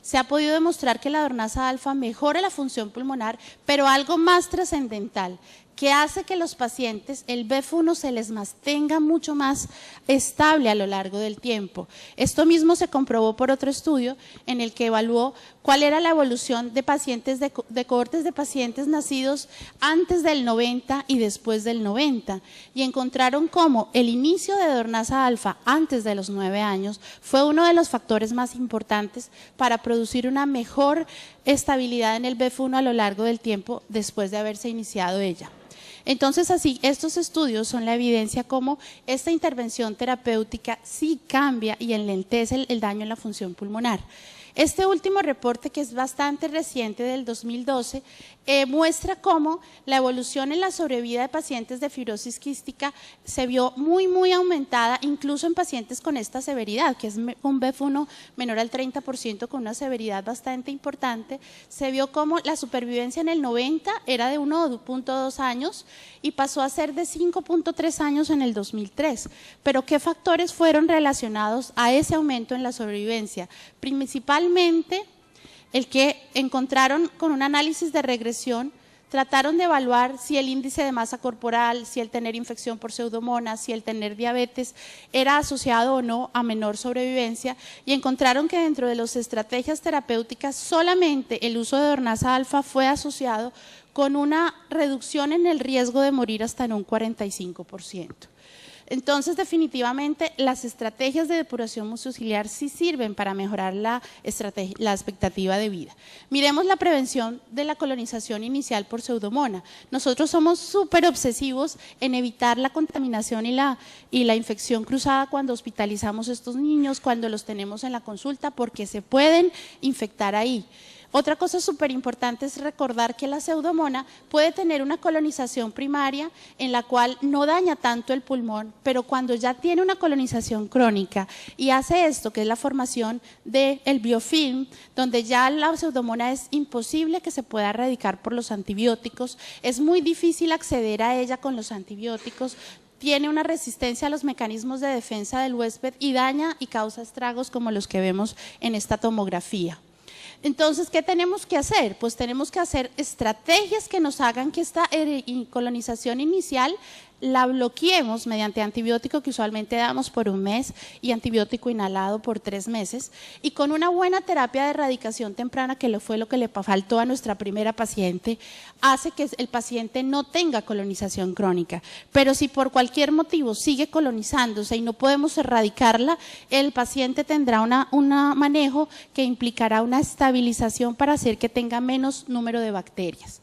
se ha podido demostrar que la dornasa alfa mejora la función pulmonar, pero algo más trascendental, que hace que los pacientes, el BEF1 se les mantenga mucho más estable a lo largo del tiempo. Esto mismo se comprobó por otro estudio en el que evaluó cuál era la evolución de pacientes de cohortes de pacientes nacidos antes del 90 y después del 90, y encontraron cómo el inicio de dornasa alfa antes de los 9 años fue uno de los factores más importantes para producir una mejor estabilidad en el BEF1 a lo largo del tiempo después de haberse iniciado ella. Entonces, así, estos estudios son la evidencia cómo esta intervención terapéutica sí cambia y enlentece el daño en la función pulmonar. Este último reporte, que es bastante reciente, del 2012, muestra cómo la evolución en la sobrevida de pacientes de fibrosis quística se vio muy aumentada, incluso en pacientes con esta severidad, que es un BEF1 menor al 30%, con una severidad bastante importante. Se vio cómo la supervivencia en el 90 era de 1.2 años y pasó a ser de 5.3 años en el 2003. Pero ¿qué factores fueron relacionados a ese aumento en la sobrevivencia? Principalmente el que encontraron con un análisis de regresión, trataron de evaluar si el índice de masa corporal, si el tener infección por pseudomonas, si el tener diabetes era asociado o no a menor sobrevivencia, y encontraron que dentro de las estrategias terapéuticas solamente el uso de dornasa alfa fue asociado con una reducción en el riesgo de morir hasta en un 45%. Entonces, definitivamente, las estrategias de depuración musociliar sí sirven para mejorar la expectativa de vida. Miremos la prevención de la colonización inicial por pseudomonas. Nosotros somos súper obsesivos en evitar la contaminación y la infección cruzada cuando hospitalizamos a estos niños, cuando los tenemos en la consulta, porque se pueden infectar ahí. Otra cosa súper importante es recordar que la pseudomona puede tener una colonización primaria en la cual no daña tanto el pulmón, pero cuando ya tiene una colonización crónica y hace esto, que es la formación del biofilm, donde ya la pseudomona es imposible que se pueda erradicar por los antibióticos, es muy difícil acceder a ella con los antibióticos, tiene una resistencia a los mecanismos de defensa del huésped y daña y causa estragos como los que vemos en esta tomografía. Entonces, ¿qué tenemos que hacer? Pues tenemos que hacer estrategias que nos hagan que esta colonización inicial la bloqueemos mediante antibiótico, que usualmente damos por 1 mes, y antibiótico inhalado por 3 meses, y con una buena terapia de erradicación temprana, que fue lo que le faltó a nuestra primera paciente, hace que el paciente no tenga colonización crónica. Pero si por cualquier motivo sigue colonizándose y no podemos erradicarla, el paciente tendrá un manejo que implicará una estabilización para hacer que tenga menos número de bacterias.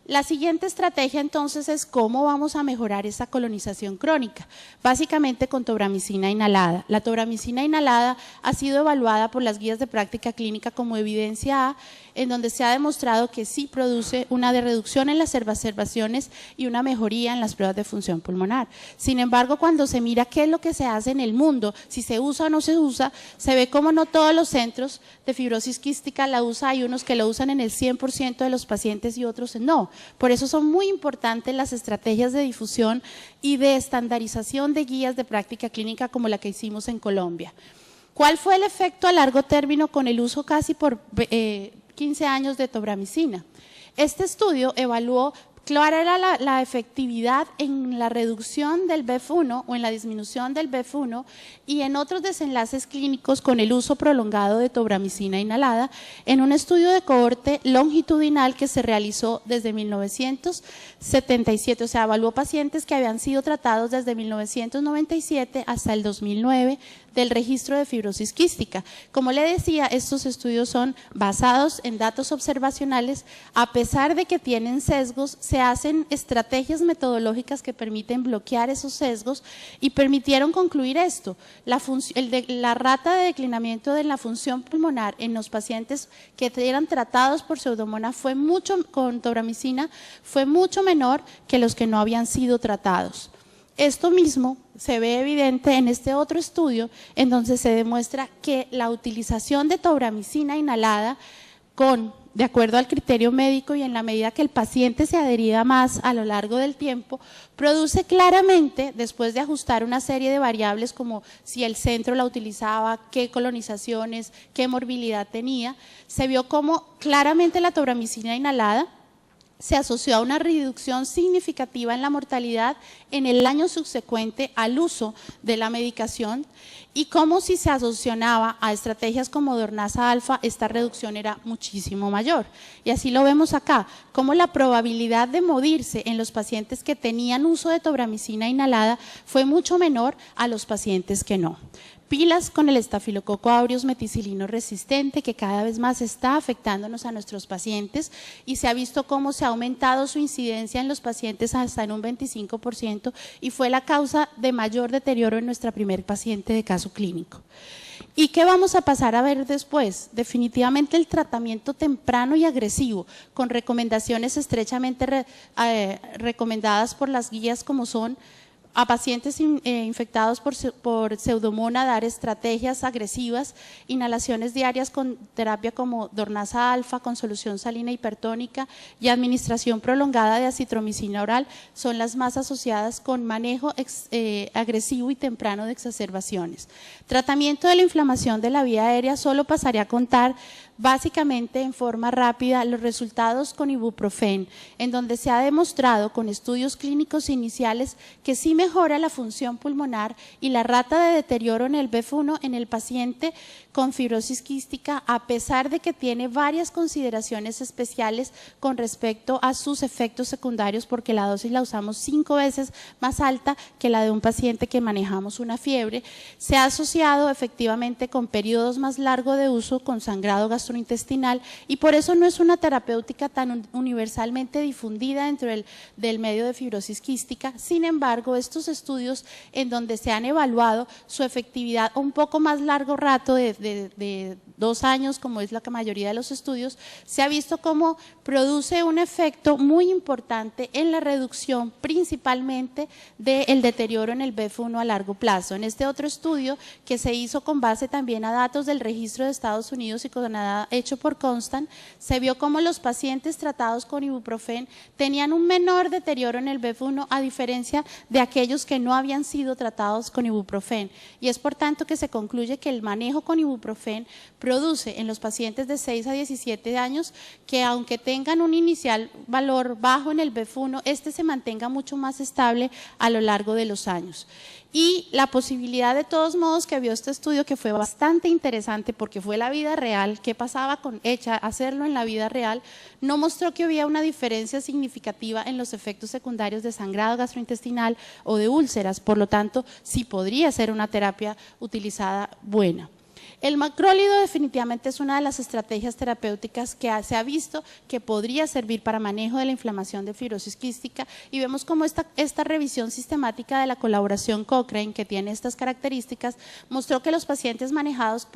La siguiente estrategia entonces es cómo vamos a mejorar esa colonización crónica, básicamente con tobramicina inhalada. La tobramicina inhalada ha sido evaluada por las guías de práctica clínica como evidencia A, en donde se ha demostrado que sí produce una reducción en las exacerbaciones y una mejoría en las pruebas de función pulmonar. Sin embargo, cuando se mira qué es lo que se hace en el mundo, si se usa o no se usa, se ve como no todos los centros de fibrosis quística la usan, hay unos que lo usan en el 100% de los pacientes y otros no. Por eso son muy importantes las estrategias de difusión y de estandarización de guías de práctica clínica como la que hicimos en Colombia. ¿Cuál fue el efecto a largo término con el uso casi por 15 años de tobramicina? Este estudio evaluó cuál era la efectividad en la reducción del BEF1 o en la disminución del BEF1 y en otros desenlaces clínicos con el uso prolongado de tobramicina inhalada en un estudio de cohorte longitudinal que se realizó desde 1977, o sea, evaluó pacientes que habían sido tratados desde 1997 hasta el 2009 del registro de fibrosis quística. Como le decía, estos estudios son basados en datos observacionales, a pesar de que tienen sesgos, se hacen estrategias metodológicas que permiten bloquear esos sesgos y permitieron concluir esto. La rata de declinamiento de la función pulmonar en los pacientes que eran tratados por pseudomonas con tobramicina fue mucho menor que los que no habían sido tratados. Esto mismo se ve evidente en este otro estudio, en donde se demuestra que la utilización de tobramicina inhalada con de acuerdo al criterio médico y en la medida que el paciente se adhería más a lo largo del tiempo, produce claramente, después de ajustar una serie de variables como si el centro la utilizaba, qué colonizaciones, qué morbilidad tenía, se vio como claramente la tobramicina inhalada se asoció a una reducción significativa en la mortalidad en el año subsecuente al uso de la medicación y como si se asociaba a estrategias como Dornasa alfa, esta reducción era muchísimo mayor. Y así lo vemos acá, como la probabilidad de morirse en los pacientes que tenían uso de tobramicina inhalada fue mucho menor a los pacientes que no. Pilas con el estafilococo aureus meticilino resistente que cada vez más está afectándonos a nuestros pacientes y se ha visto cómo se ha aumentado su incidencia en los pacientes hasta en un 25% y fue la causa de mayor deterioro en nuestra primer paciente de caso clínico. ¿Y qué vamos a pasar a ver después? Definitivamente el tratamiento temprano y agresivo, con recomendaciones estrechamente recomendadas por las guías como son a pacientes infectados por pseudomonas, dar estrategias agresivas, inhalaciones diarias con terapia como Dornasa alfa, con solución salina hipertónica y administración prolongada de acitromicina oral son las más asociadas con manejo agresivo y temprano de exacerbaciones. Tratamiento de la inflamación de la vía aérea, solo pasaré a contar básicamente en forma rápida los resultados con ibuprofeno, en donde se ha demostrado con estudios clínicos iniciales que sí mejora la función pulmonar y la rata de deterioro en el BEF1 en el paciente con fibrosis quística, a pesar de que tiene varias consideraciones especiales con respecto a sus efectos secundarios, porque la dosis la usamos 5 veces más alta que la de un paciente que manejamos una fiebre. Se ha asociado efectivamente con periodos más largos de uso con sangrado gastrointestinal y por eso no es una terapéutica tan universalmente difundida dentro del medio de fibrosis quística. Sin embargo, estos estudios en donde se han evaluado su efectividad un poco más largo rato de 2 años, como es la mayoría de los estudios, se ha visto cómo produce un efecto muy importante en la reducción principalmente del deterioro en el BEF1 a largo plazo. En este otro estudio que se hizo con base también a datos del registro de Estados Unidos y con hecho por Constant, se vio cómo los pacientes tratados con ibuprofeno tenían un menor deterioro en el BEF1 a diferencia de aquellos que no habían sido tratados con ibuprofeno. Y es por tanto que se concluye que el manejo con ibuprofeno produce en los pacientes de 6 a 17 años que aunque tengan un inicial valor bajo en el BEF1, este se mantenga mucho más estable a lo largo de los años. Y la posibilidad de todos modos que vio este estudio, que fue bastante interesante porque fue la vida real, qué pasaba con hacerlo en la vida real, no mostró que había una diferencia significativa en los efectos secundarios de sangrado gastrointestinal o de úlceras, por lo tanto sí podría ser una terapia utilizada buena. El macrólido definitivamente es una de las estrategias terapéuticas que se ha visto que podría servir para manejo de la inflamación de fibrosis quística y vemos como esta revisión sistemática de la colaboración Cochrane, que tiene estas características, mostró que los pacientes manejados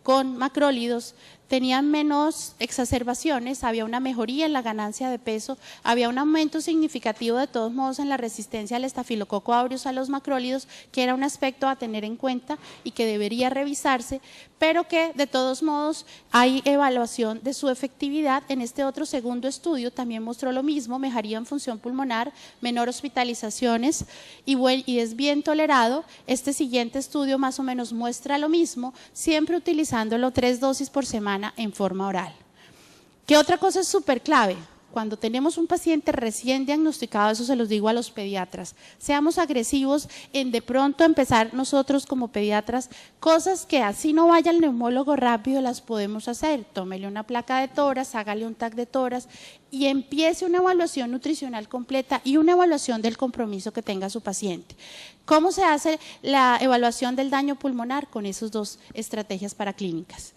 con macrólidos tenían menos exacerbaciones, había una mejoría en la ganancia de peso, había un aumento significativo de todos modos en la resistencia al estafilococo aureus a los macrólidos, que era un aspecto a tener en cuenta y que debería revisarse, pero que de todos modos hay evaluación de su efectividad. En este otro segundo estudio también mostró lo mismo, mejoría en función pulmonar, menor hospitalizaciones y es bien tolerado. Este siguiente estudio más o menos muestra lo mismo, siempre utilizándolo 3 dosis por semana en forma oral. ¿Qué otra cosa es súper clave? Cuando tenemos un paciente recién diagnosticado, eso se los digo a los pediatras, seamos agresivos en de pronto empezar nosotros como pediatras, cosas que así no vaya el neumólogo rápido las podemos hacer. Tómele una placa de toras, hágale un TAC de toras y empiece una evaluación nutricional completa y una evaluación del compromiso que tenga su paciente. ¿Cómo se hace la evaluación del daño pulmonar? Con esas 2 estrategias paraclínicas.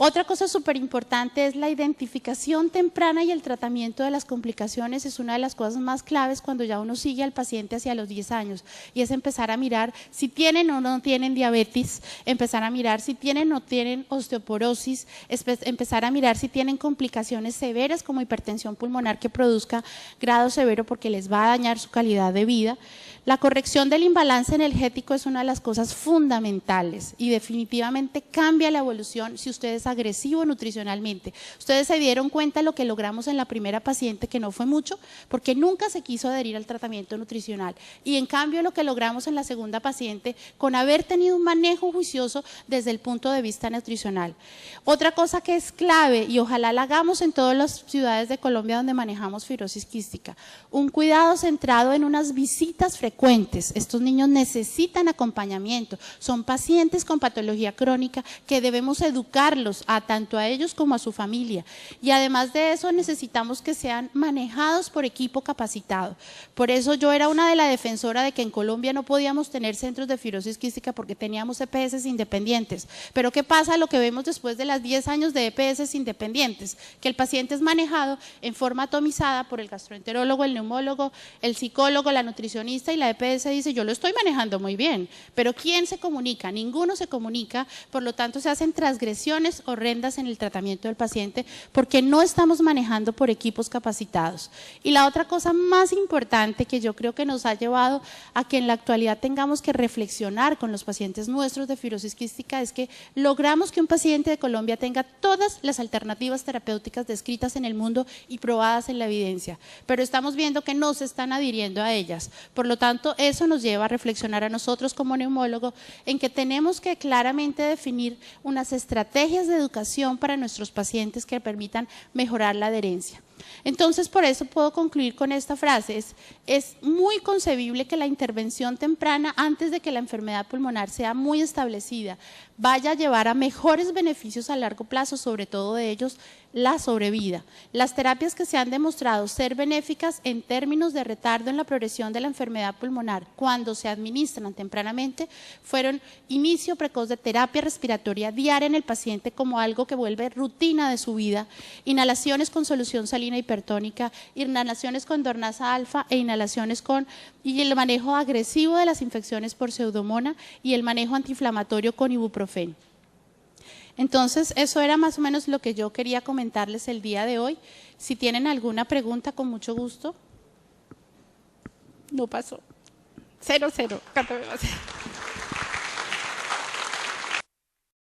Otra cosa súper importante es la identificación temprana y el tratamiento de las complicaciones. Es una de las cosas más claves cuando ya uno sigue al paciente hacia los 10 años y es empezar a mirar si tienen o no tienen diabetes, empezar a mirar si tienen o no tienen osteoporosis, empezar a mirar si tienen complicaciones severas como hipertensión pulmonar que produzca grado severo porque les va a dañar su calidad de vida. La corrección del imbalance energético es una de las cosas fundamentales y definitivamente cambia la evolución si usted es agresivo nutricionalmente. Ustedes se dieron cuenta de lo que logramos en la primera paciente, que no fue mucho, porque nunca se quiso adherir al tratamiento nutricional. Y en cambio lo que logramos en la segunda paciente, con haber tenido un manejo juicioso desde el punto de vista nutricional. Otra cosa que es clave, y ojalá la hagamos en todas las ciudades de Colombia donde manejamos fibrosis quística, un cuidado centrado en unas visitas frecuentes. Estos niños necesitan acompañamiento, son pacientes con patología crónica que debemos educarlos tanto a ellos como a su familia, y además de eso necesitamos que sean manejados por equipo capacitado. Por eso yo era una de las defensoras de que en Colombia no podíamos tener centros de fibrosis quística porque teníamos EPS independientes. Pero ¿qué pasa? Lo que vemos después de las 10 años de EPS independientes, que el paciente es manejado en forma atomizada por el gastroenterólogo, el neumólogo, el psicólogo, la nutricionista, y la EPS dice yo lo estoy manejando muy bien, pero ¿quién se comunica? Ninguno se comunica, por lo tanto se hacen transgresiones horrendas en el tratamiento del paciente porque no estamos manejando por equipos capacitados. Y la otra cosa más importante que yo creo que nos ha llevado a que en la actualidad tengamos que reflexionar con los pacientes nuestros de fibrosis quística es que logramos que un paciente de Colombia tenga todas las alternativas terapéuticas descritas en el mundo y probadas en la evidencia, pero estamos viendo que no se están adhiriendo a ellas. Por lo tanto, eso nos lleva a reflexionar a nosotros como neumólogo en que tenemos que claramente definir unas estrategias de educación para nuestros pacientes que permitan mejorar la adherencia. Entonces, por eso puedo concluir con esta frase, es muy concebible que la intervención temprana, antes de que la enfermedad pulmonar sea muy establecida, vaya a llevar a mejores beneficios a largo plazo, sobre todo de ellos la sobrevida. Las terapias que se han demostrado ser benéficas en términos de retardo en la progresión de la enfermedad pulmonar cuando se administran tempranamente fueron inicio precoz de terapia respiratoria diaria en el paciente como algo que vuelve rutina de su vida, inhalaciones con solución salina hipertónica, inhalaciones con Dornasa alfa e inhalaciones y el manejo agresivo de las infecciones por Pseudomonas y el manejo antiinflamatorio con ibuprofeno. Entonces, eso era más o menos lo que yo quería comentarles el día de hoy. Si tienen alguna pregunta, con mucho gusto. No pasó. 0-0.